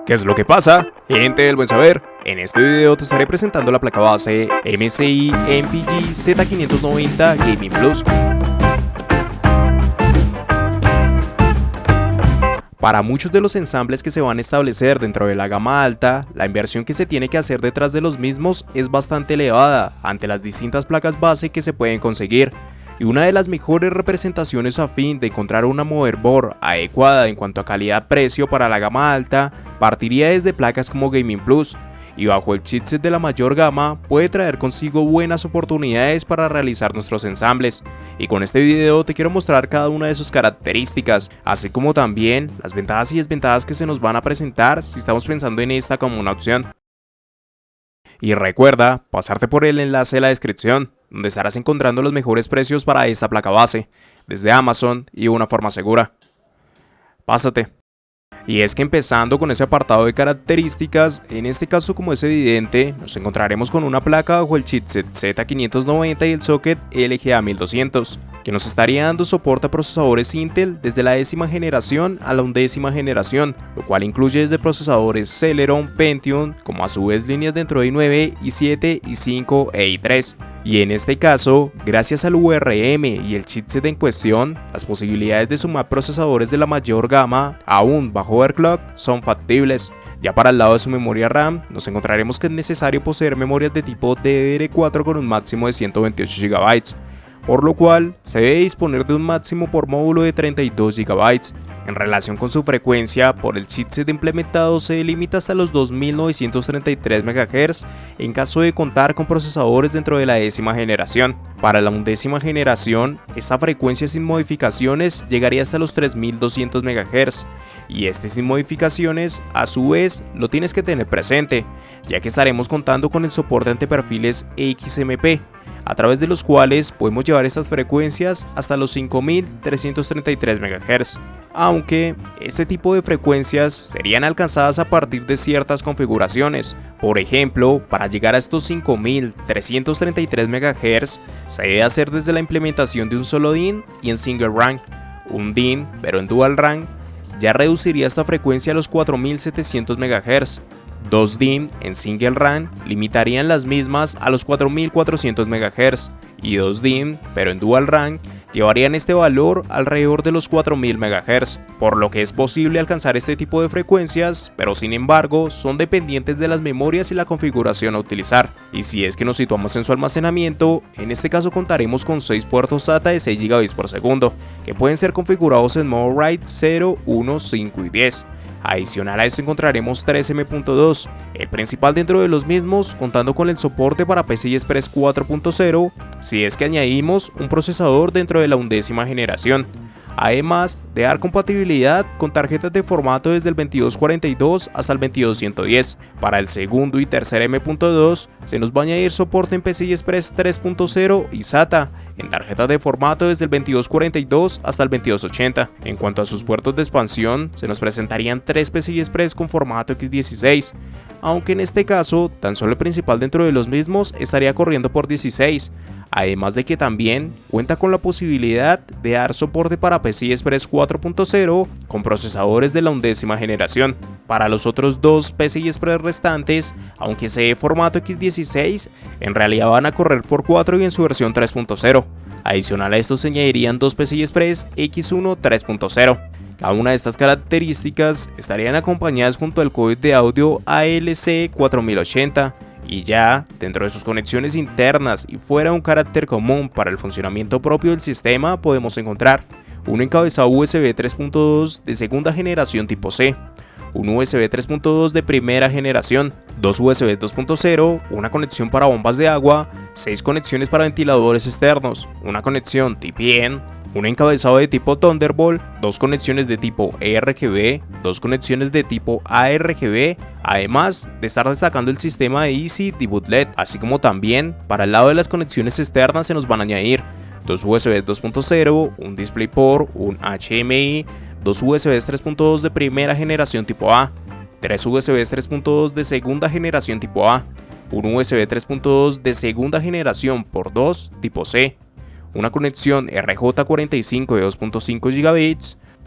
¿Qué es lo que pasa? Gente del buen saber, en este video te estaré presentando la placa base MSI MPG Z590 Gaming Plus. Para muchos de los ensambles que se van a establecer dentro de la gama alta, la inversión que se tiene que hacer detrás de los mismos es bastante elevada ante las distintas placas base que se pueden conseguir. Y una de las mejores representaciones a fin de encontrar una motherboard adecuada en cuanto a calidad-precio para la gama alta partiría desde placas como Gaming Plus, y bajo el chipset de la mayor gama puede traer consigo buenas oportunidades para realizar nuestros ensambles. Y con este video te quiero mostrar cada una de sus características, así como también las ventajas y desventajas que se nos van a presentar si estamos pensando en esta como una opción. Y recuerda pasarte por el enlace de la descripción, donde estarás encontrando los mejores precios para esta placa base, desde Amazon y de una forma segura. Pásate. Y es que empezando con ese apartado de características, en este caso como es evidente, nos encontraremos con una placa bajo el chipset Z590 y el socket LGA 1200, que nos estaría dando soporte a procesadores Intel desde la 10ª generación a la 11ª generación, lo cual incluye desde procesadores Celeron, Pentium, como a su vez líneas dentro de i9, i7, i5 e i3. Y en este caso, gracias al VRM y el chipset en cuestión, las posibilidades de sumar procesadores de la mayor gama, aún bajo overclock, son factibles. Ya para el lado de su memoria RAM, nos encontraremos que es necesario poseer memorias de tipo DDR4 con un máximo de 128 GB, por lo cual se debe disponer de un máximo por módulo de 32 GB. En relación con su frecuencia, por el chipset implementado se limita hasta los 2933 MHz en caso de contar con procesadores dentro de la 10ª generación. Para la 11ª generación, esta frecuencia sin modificaciones llegaría hasta los 3200 MHz, y este sin modificaciones a su vez lo tienes que tener presente, ya que estaremos contando con el soporte ante perfiles XMP, a través de los cuales podemos llevar estas frecuencias hasta los 5333 MHz, aunque este tipo de frecuencias serían alcanzadas a partir de ciertas configuraciones. Por ejemplo, para llegar a estos 5333 MHz se debe hacer desde la implementación de un solo DIN y en single rank. Un DIN, pero en dual rank, ya reduciría esta frecuencia a los 4700 MHz. Dos DIN en single rank limitarían las mismas a los 4400 MHz, y dos DIN, pero en dual rank, llevarían este valor alrededor de los 4000 MHz, por lo que es posible alcanzar este tipo de frecuencias, pero sin embargo son dependientes de las memorias y la configuración a utilizar. Y si es que nos situamos en su almacenamiento, en este caso contaremos con 6 puertos SATA de 6 GB por segundo, que pueden ser configurados en modo RAID 0, 1, 5 y 10. Adicional a esto encontraremos 3 M.2, el principal dentro de los mismos, contando con el soporte para PCI Express 4.0, si es que añadimos un procesador dentro de la 11ª generación, además de dar compatibilidad con tarjetas de formato desde el 2242 hasta el 22110. Para el segundo y tercer M.2 se nos va a añadir soporte en PCI Express 3.0 y SATA, en tarjetas de formato desde el 2242 hasta el 2280. En cuanto a sus puertos de expansión, se nos presentarían 3 PCI Express con formato X16, aunque en este caso tan solo el principal dentro de los mismos estaría corriendo por 16, además de que también cuenta con la posibilidad de dar soporte para PCI Express 4.0 con procesadores de la 11ª generación. Para los otros dos PCI Express restantes, aunque sea de formato X16, en realidad van a correr por 4 y en su versión 3.0. Adicional a esto se añadirían dos PCI Express X1 3.0. Cada una de estas características estarían acompañadas junto al códec de audio ALC 4080, y ya dentro de sus conexiones internas y fuera un carácter común para el funcionamiento propio del sistema podemos encontrar un encabezado USB 3.2 de segunda generación tipo C, un USB 3.2 de primera generación, dos USB 2.0, una conexión para bombas de agua, 6 conexiones para ventiladores externos, una conexión TPN, un encabezado de tipo Thunderbolt, dos conexiones de tipo RGB, dos conexiones de tipo ARGB, además de estar destacando el sistema de Easy Debug LED, así como también para el lado de las conexiones externas se nos van a añadir dos USB 2.0, un DisplayPort, un HDMI, dos USB 3.2 de primera generación tipo A, tres USB 3.2 de segunda generación tipo A, un USB 3.2 de segunda generación por 2 tipo C, una conexión RJ45 de 2.5 GB,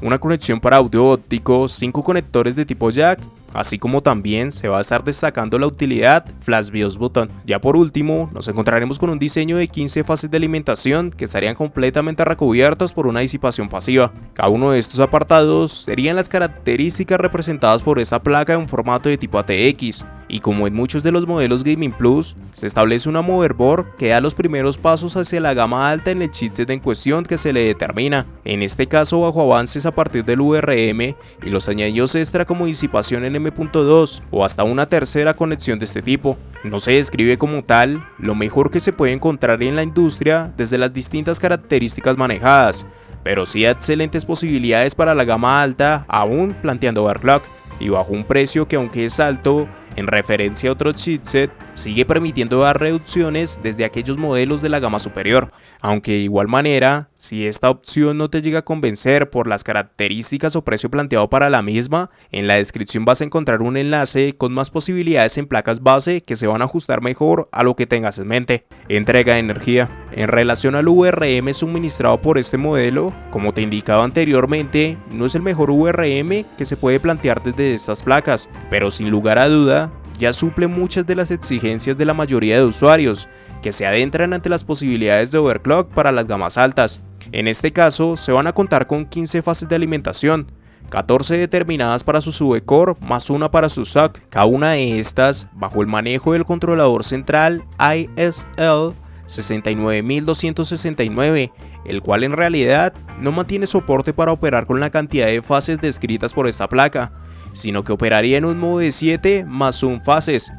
una conexión para audio óptico, 5 conectores de tipo jack así como también se va a estar destacando la utilidad Flash BIOS Button. Ya por último, nos encontraremos con un diseño de 15 fases de alimentación que estarían completamente recubiertos por una disipación pasiva. Cada uno de estos apartados serían las características representadas por esta placa en un formato de tipo ATX, y como en muchos de los modelos Gaming Plus, se establece una motherboard que da los primeros pasos hacia la gama alta en el chipset en cuestión que se le determina, en este caso bajo avances a partir del VRM y los añadidos extra como disipación en M.2 o hasta una tercera conexión de este tipo. No se describe como tal lo mejor que se puede encontrar en la industria desde las distintas características manejadas, pero sí excelentes posibilidades para la gama alta, aún planteando overclock, y bajo un precio que, aunque es alto en referencia a otro chipset, sigue permitiendo dar reducciones desde aquellos modelos de la gama superior. Aunque de igual manera, si esta opción no te llega a convencer por las características o precio planteado para la misma, en la descripción vas a encontrar un enlace con más posibilidades en placas base que se van a ajustar mejor a lo que tengas en mente. Entrega de energía. En relación al VRM suministrado por este modelo, como te indicaba anteriormente, no es el mejor VRM que se puede plantear desde estas placas, pero sin lugar a duda, ya suple muchas de las exigencias de la mayoría de usuarios, que se adentran ante las posibilidades de overclock para las gamas altas. En este caso, se van a contar con 15 fases de alimentación, 14 determinadas para su subcore más una para su SOC, cada una de estas bajo el manejo del controlador central ISL 69269, el cual en realidad no mantiene soporte para operar con la cantidad de fases descritas por esta placa, sino que operaría en un modo de 7 más un fases,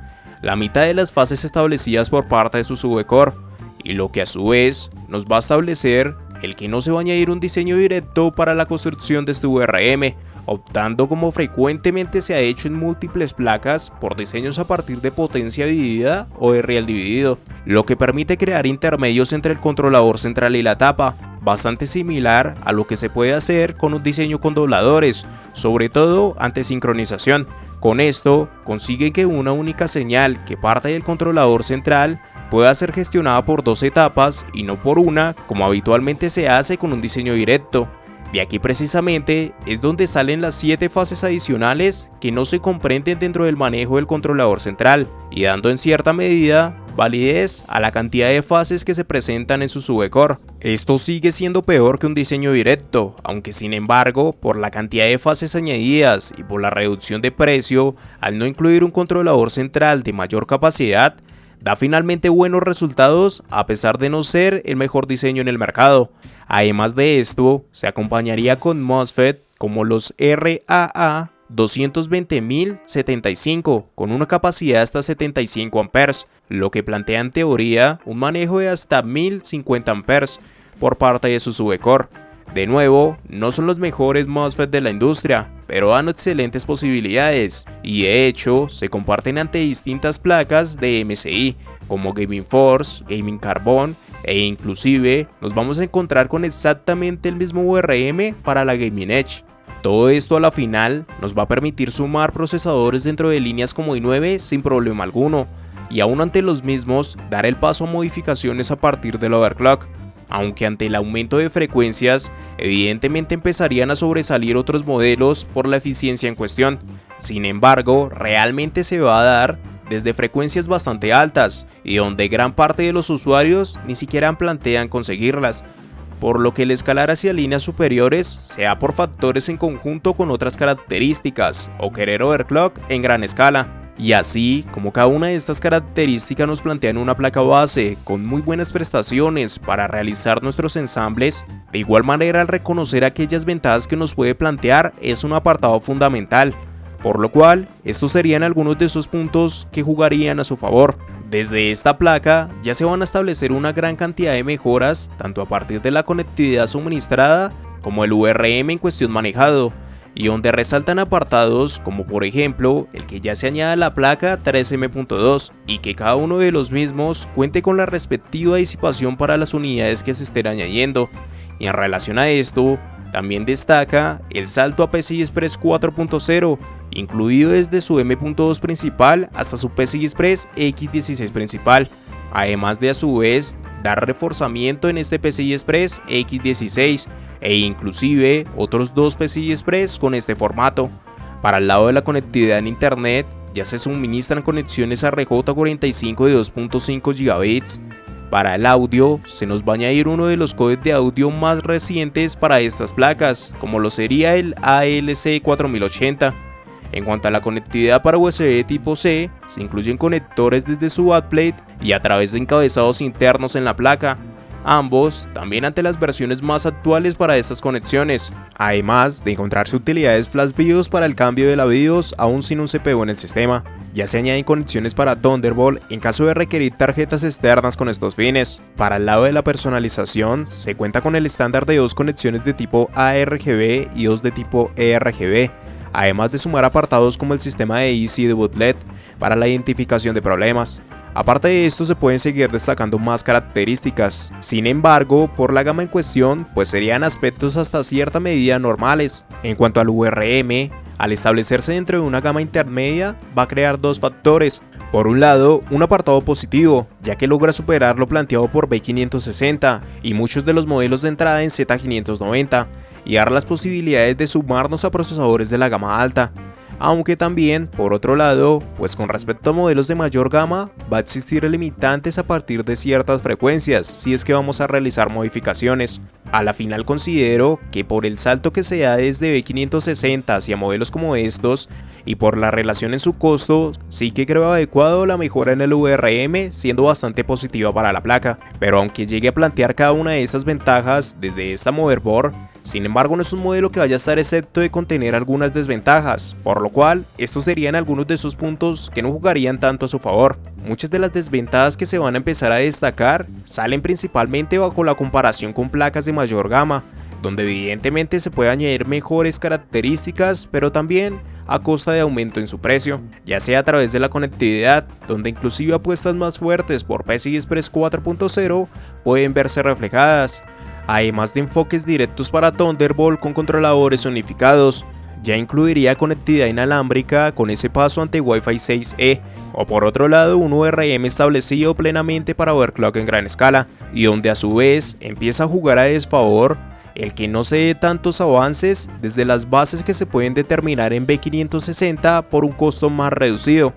la mitad de las fases establecidas por parte de su subcore, y lo que a su vez nos va a establecer el que no se va a añadir un diseño directo para la construcción de este VRM, optando como frecuentemente se ha hecho en múltiples placas por diseños a partir de potencia dividida o de real dividido, lo que permite crear intermedios entre el controlador central y la tapa, bastante similar a lo que se puede hacer con un diseño con dobladores, sobre todo ante sincronización. Con esto consiguen que una única señal que parte del controlador central pueda ser gestionada por dos etapas y no por una, como habitualmente se hace con un diseño directo. De aquí precisamente es donde salen las 7 fases adicionales que no se comprenden dentro del manejo del controlador central, y dando en cierta medida validez a la cantidad de fases que se presentan en su subcore. Esto sigue siendo peor que un diseño directo, aunque sin embargo, por la cantidad de fases añadidas y por la reducción de precio, al no incluir un controlador central de mayor capacidad, da finalmente buenos resultados a pesar de no ser el mejor diseño en el mercado. Además de esto, se acompañaría con MOSFET como los RAA 220075 con una capacidad de hasta 75 amperes, lo que plantea en teoría un manejo de hasta 1050 amperes por parte de su subcore. De nuevo, no son los mejores MOSFET de la industria, pero dan excelentes posibilidades, y de hecho se comparten ante distintas placas de MSI como Gaming Force, Gaming Carbon, e inclusive nos vamos a encontrar con exactamente el mismo VRM para la Gaming Edge. Todo esto a la final nos va a permitir sumar procesadores dentro de líneas como i9 sin problema alguno, y aún ante los mismos dar el paso a modificaciones a partir del overclock, aunque ante el aumento de frecuencias evidentemente empezarían a sobresalir otros modelos por la eficiencia en cuestión. Sin embargo, realmente se va a dar desde frecuencias bastante altas y donde gran parte de los usuarios ni siquiera plantean conseguirlas, por lo que el escalar hacia líneas superiores sea por factores en conjunto con otras características o querer overclock en gran escala. Y así como cada una de estas características nos plantean una placa base con muy buenas prestaciones para realizar nuestros ensambles, de igual manera al reconocer aquellas ventajas que nos puede plantear es un apartado fundamental, por lo cual estos serían algunos de esos puntos que jugarían a su favor. Desde esta placa ya se van a establecer una gran cantidad de mejoras tanto a partir de la conectividad suministrada como el VRM en cuestión manejado, y donde resaltan apartados como por ejemplo el que ya se añada la placa 3M.2 y que cada uno de los mismos cuente con la respectiva disipación para las unidades que se estén añadiendo. Y en relación a esto, también destaca el salto a PCI Express 4.0, incluido desde su M.2 principal hasta su PCI Express X16 principal, además de a su vez dar reforzamiento en este PCI Express X16 e inclusive otros dos PCI Express con este formato. Para el lado de la conectividad en internet, ya se suministran conexiones a RJ45 de 2.5 GB. Para el audio, se nos va a añadir uno de los códecs de audio más recientes para estas placas, como lo sería el ALC4080. En cuanto a la conectividad para USB tipo C, se incluyen conectores desde su backplate y a través de encabezados internos en la placa, ambos también ante las versiones más actuales para estas conexiones, además de encontrarse utilidades flash BIOS para el cambio de la BIOS aún sin un CPU en el sistema. Ya se añaden conexiones para Thunderbolt en caso de requerir tarjetas externas con estos fines. Para el lado de la personalización, se cuenta con el estándar de 2 conexiones de tipo ARGB y 2 de tipo eRGB, además de sumar apartados como el sistema de Easy Debug LED para la identificación de problemas. Aparte de esto, se pueden seguir destacando más características. Sin embargo, por la gama en cuestión, pues serían aspectos hasta cierta medida normales. En cuanto al VRM, al establecerse dentro de una gama intermedia, va a crear dos factores. Por un lado, un apartado positivo, ya que logra superar lo planteado por B560 y muchos de los modelos de entrada en Z590, y dar las posibilidades de sumarnos a procesadores de la gama alta. Aunque también, por otro lado, pues con respecto a modelos de mayor gama, va a existir limitantes a partir de ciertas frecuencias, si es que vamos a realizar modificaciones. A la final considero que por el salto que se da desde B560 hacia modelos como estos, y por la relación en su costo, sí que creo adecuado la mejora en el VRM, siendo bastante positiva para la placa. Pero aunque llegue a plantear cada una de esas ventajas desde esta motherboard, sin embargo no es un modelo que vaya a estar excepto de contener algunas desventajas, por lo cual estos serían algunos de esos puntos que no jugarían tanto a su favor. Muchas de las desventajas que se van a empezar a destacar salen principalmente bajo la comparación con placas de mayor gama, donde evidentemente se puede añadir mejores características, pero también a costa de aumento en su precio, ya sea a través de la conectividad, donde inclusive apuestas más fuertes por PCI Express 4.0 pueden verse reflejadas, además de enfoques directos para Thunderbolt con controladores unificados. Ya incluiría conectividad inalámbrica con ese paso ante Wi-Fi 6E, o por otro lado un VRM establecido plenamente para overclock en gran escala, y donde a su vez empieza a jugar a desfavor el que no se dé tantos avances desde las bases que se pueden determinar en B560 por un costo más reducido,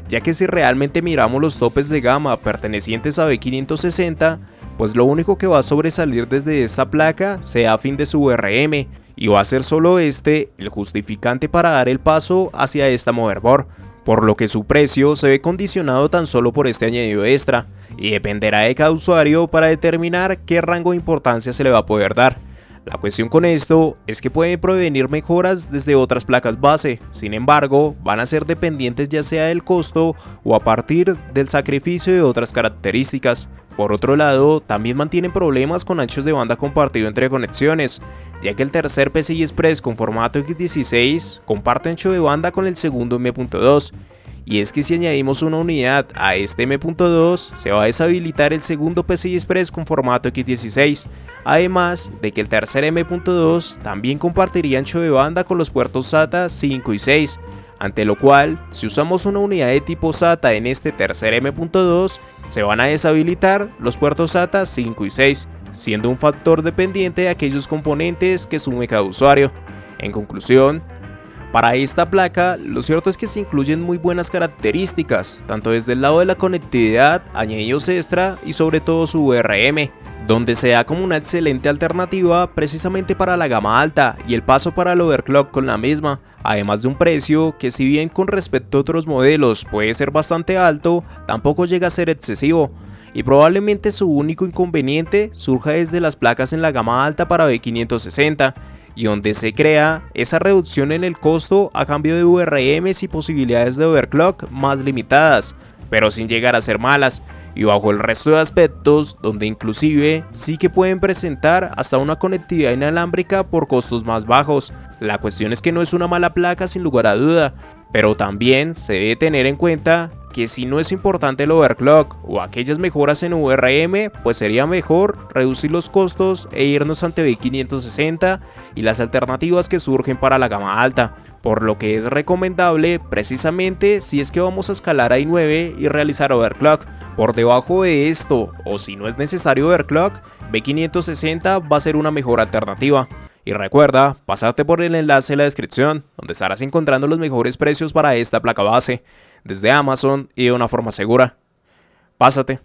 ya que si realmente miramos los topes de gama pertenecientes a B560, pues lo único que va a sobresalir desde esta placa sea a fin de su VRM, y va a ser solo este el justificante para dar el paso hacia esta motherboard, por lo que su precio se ve condicionado tan solo por este añadido extra, y dependerá de cada usuario para determinar qué rango de importancia se le va a poder dar. La cuestión con esto es que pueden provenir mejoras desde otras placas base, sin embargo van a ser dependientes ya sea del costo o a partir del sacrificio de otras características. Por otro lado, también mantienen problemas con anchos de banda compartido entre conexiones, ya que el tercer PCI Express con formato X16 comparte ancho de banda con el segundo M.2, y es que si añadimos una unidad a este M.2 se va a deshabilitar el segundo PCI Express con formato X16, además de que el tercer M.2 también compartiría ancho de banda con los puertos SATA 5 y 6, ante lo cual si usamos una unidad de tipo SATA en este tercer M.2 se van a deshabilitar los puertos SATA 5 y 6, siendo un factor dependiente de aquellos componentes que sume cada usuario. En conclusión, para esta placa, lo cierto es que se incluyen muy buenas características, tanto desde el lado de la conectividad, añadidos extra y sobre todo su VRM, donde se da como una excelente alternativa precisamente para la gama alta y el paso para el overclock con la misma, además de un precio que si bien con respecto a otros modelos puede ser bastante alto, tampoco llega a ser excesivo, y probablemente su único inconveniente surja desde las placas en la gama alta para B560, y donde se crea esa reducción en el costo a cambio de VRMs y posibilidades de overclock más limitadas, pero sin llegar a ser malas, y bajo el resto de aspectos donde inclusive sí que pueden presentar hasta una conectividad inalámbrica por costos más bajos. La cuestión es que no es una mala placa sin lugar a duda, pero también se debe tener en cuenta que si no es importante el overclock o aquellas mejoras en VRM, pues sería mejor reducir los costos e irnos ante B560 y las alternativas que surgen para la gama alta, por lo que es recomendable precisamente si es que vamos a escalar a i9 y realizar overclock. Por debajo de esto, o si no es necesario overclock, B560 va a ser una mejor alternativa. Y recuerda, pásate por el enlace en la descripción, donde estarás encontrando los mejores precios para esta placa base, desde Amazon y de una forma segura. Pásate.